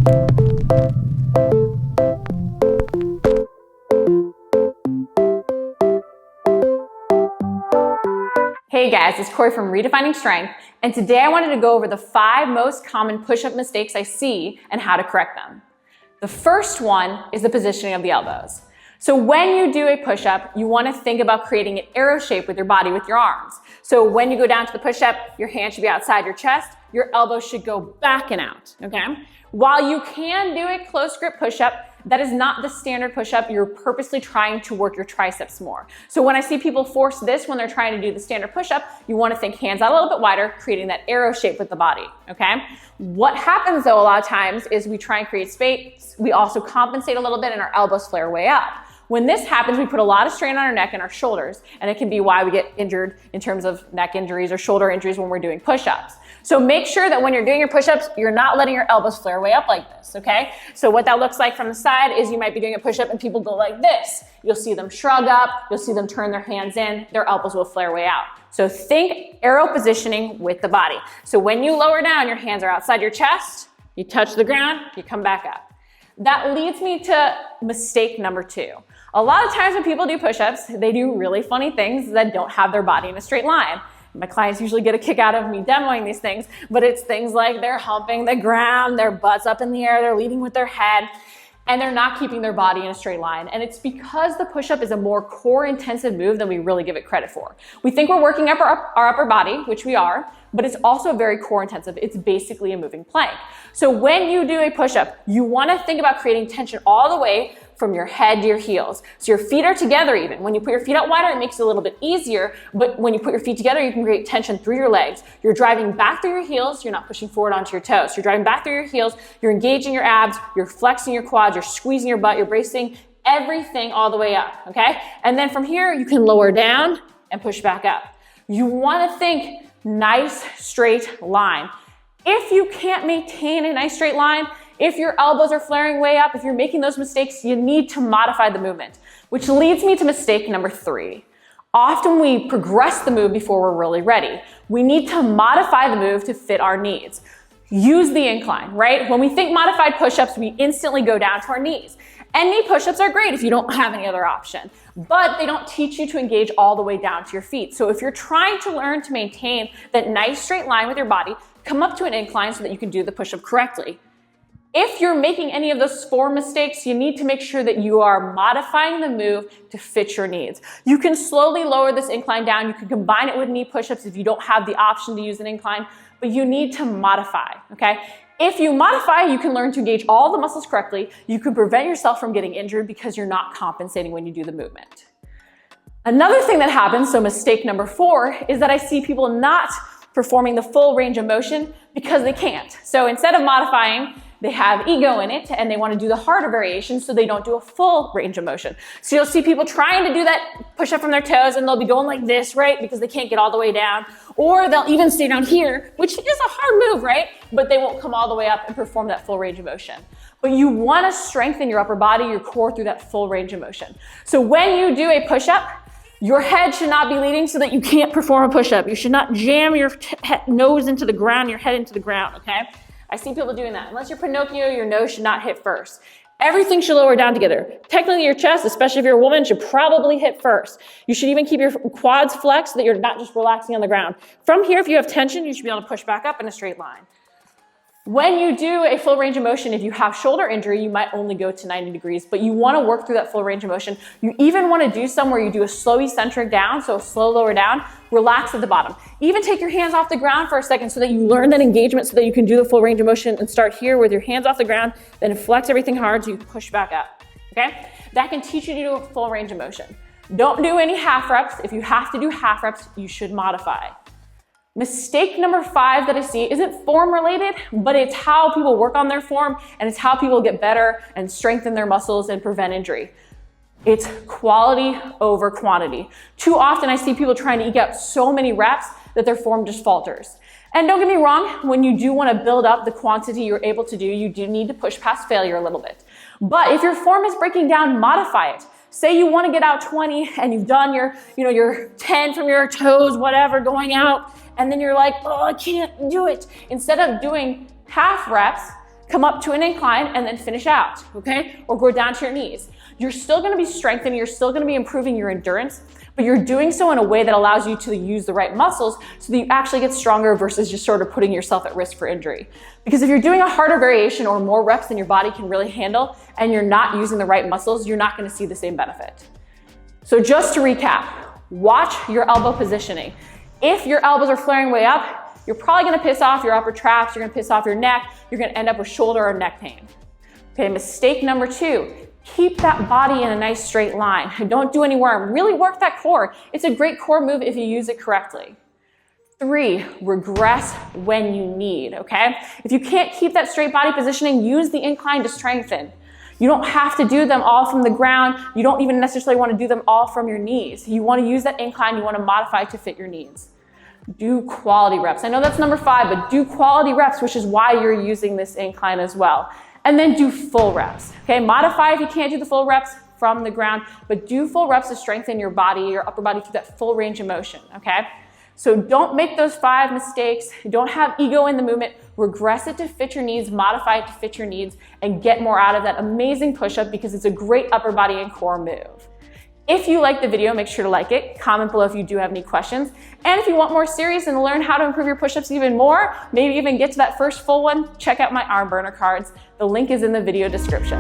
Hey guys, it's Corey from Redefining Strength, and today I wanted to go over the 5 most common push-up mistakes I see and how to correct them. The first one is the positioning of the elbows. So when you do a push-up, you want to think about creating an arrow shape with your body, with your arms. So when you go down to the push-up, your hand should be outside your chest, your elbows should go back and out, okay? While you can do a close grip push-up, that is not the standard push-up. You're purposely trying to work your triceps more. So when I see people force this when they're trying to do the standard push-up, you want to think hands out a little bit wider, creating that arrow shape with the body, okay? What happens though a lot of times is we try and create space. We also compensate a little bit and our elbows flare way up. When this happens, we put a lot of strain on our neck and our shoulders, and it can be why we get injured in terms of neck injuries or shoulder injuries when we're doing push-ups. So make sure that when you're doing your push-ups, you're not letting your elbows flare way up like this, okay? So what that looks like from the side is you might be doing a push-up and people go like this. You'll see them shrug up, you'll see them turn their hands in, their elbows will flare way out. So think arrow positioning with the body. So when you lower down, your hands are outside your chest, you touch the ground, you come back up. That leads me to mistake number 2. A lot of times when people do push-ups, they do really funny things that don't have their body in a straight line. My clients usually get a kick out of me demoing these things, but it's things like they're humping the ground, their butt's up in the air, they're leading with their head, and they're not keeping their body in a straight line. And it's because the push-up is a more core-intensive move than we really give it credit for. We think we're working up our upper body, which we are, but it's also very core-intensive. It's basically a moving plank. So when you do a push-up, you want to think about creating tension all the way from your head to your heels. So your feet are together even. When you put your feet out wider, it makes it a little bit easier, but when you put your feet together, you can create tension through your legs. You're driving back through your heels, you're not pushing forward onto your toes. You're driving back through your heels, you're engaging your abs, you're flexing your quads, you're squeezing your butt, you're bracing everything all the way up, okay? And then from here, you can lower down and push back up. You wanna think nice straight line. If you can't maintain a nice straight line, if your elbows are flaring way up, if you're making those mistakes, you need to modify the movement, which leads me to mistake number 3. Often we progress the move before we're really ready. We need to modify the move to fit our needs. Use the incline, right? When we think modified push-ups, we instantly go down to our knees. And knee push-ups are great if you don't have any other option, but they don't teach you to engage all the way down to your feet. So if you're trying to learn to maintain that nice straight line with your body, come up to an incline so that you can do the push-up correctly. If you're making any of those 4 mistakes, you need to make sure that you are modifying the move to fit your needs. You can slowly lower this incline down. You can combine it with knee push-ups if you don't have the option to use an incline, but you need to modify, okay? If you modify, you can learn to engage all the muscles correctly. You can prevent yourself from getting injured because you're not compensating when you do the movement. Another thing that happens, so mistake number 4, is that I see people not performing the full range of motion because they can't. So instead of modifying, they have ego in it and they want to do the harder variation so they don't do a full range of motion. So you'll see people trying to do that push up from their toes and they'll be going like this, right? Because they can't get all the way down. Or they'll even stay down here, which is a hard move, right? But they won't come all the way up and perform that full range of motion. But you want to strengthen your upper body, your core through that full range of motion. So when you do a push up, your head should not be leading so that you can't perform a push up. You should not jam your nose into the ground, your head into the ground, okay? I see people doing that. Unless you're Pinocchio, your nose should not hit first. Everything should lower down together. Technically, your chest, especially if you're a woman, should probably hit first. You should even keep your quads flexed so that you're not just relaxing on the ground. From here, if you have tension, you should be able to push back up in a straight line. When you do a full range of motion, if you have shoulder injury, you might only go to 90 degrees, but you want to work through that full range of motion. You even want to do some where you do a slow eccentric down, so a slow lower down, relax at the bottom. Even take your hands off the ground for a second so that you learn that engagement so that you can do the full range of motion and start here with your hands off the ground, then flex everything hard so you can push back up, okay? That can teach you to do a full range of motion. Don't do any half reps. If you have to do half reps, you should modify. Mistake number 5 that I see isn't form related, but it's how people work on their form and it's how people get better and strengthen their muscles and prevent injury. It's quality over quantity. Too often I see people trying to eke out so many reps that their form just falters. And don't get me wrong, when you do want to build up the quantity you're able to do, you do need to push past failure a little bit. But if your form is breaking down, modify it. Say you want to get out 20 and you've done your 10 from your toes, whatever, going out, and then you're like, oh, I can't do it. Instead of doing half reps, come up to an incline and then finish out, okay? Or go down to your knees. You're still gonna be strengthening, you're still gonna be improving your endurance, but you're doing so in a way that allows you to use the right muscles so that you actually get stronger versus just sort of putting yourself at risk for injury. Because if you're doing a harder variation or more reps than your body can really handle and you're not using the right muscles, you're not gonna see the same benefit. So just to recap, watch your elbow positioning. If your elbows are flaring way up, you're probably gonna piss off your upper traps, you're gonna piss off your neck, you're gonna end up with shoulder or neck pain. Okay, mistake number 2, keep that body in a nice straight line. Don't do any worm, really work that core. It's a great core move if you use it correctly. 3, regress when you need, okay? If you can't keep that straight body positioning, use the incline to strengthen. You don't have to do them all from the ground. You don't even necessarily want to do them all from your knees. You want to use that incline, you want to modify to fit your needs. Do quality reps. I know that's number 5, but do quality reps, which is why you're using this incline as well. And then do full reps, okay? Modify if you can't do the full reps from the ground, but do full reps to strengthen your body, your upper body through that full range of motion, okay? So don't make those 5 mistakes. Don't have ego in the movement. Regress it to fit your needs, modify it to fit your needs, and get more out of that amazing push-up because it's a great upper body and core move. If you like the video, make sure to like it, comment below if you do have any questions, and if you want more series and learn how to improve your push-ups even more, maybe even get to that first full one, check out my arm burner cards. The link is in the video description.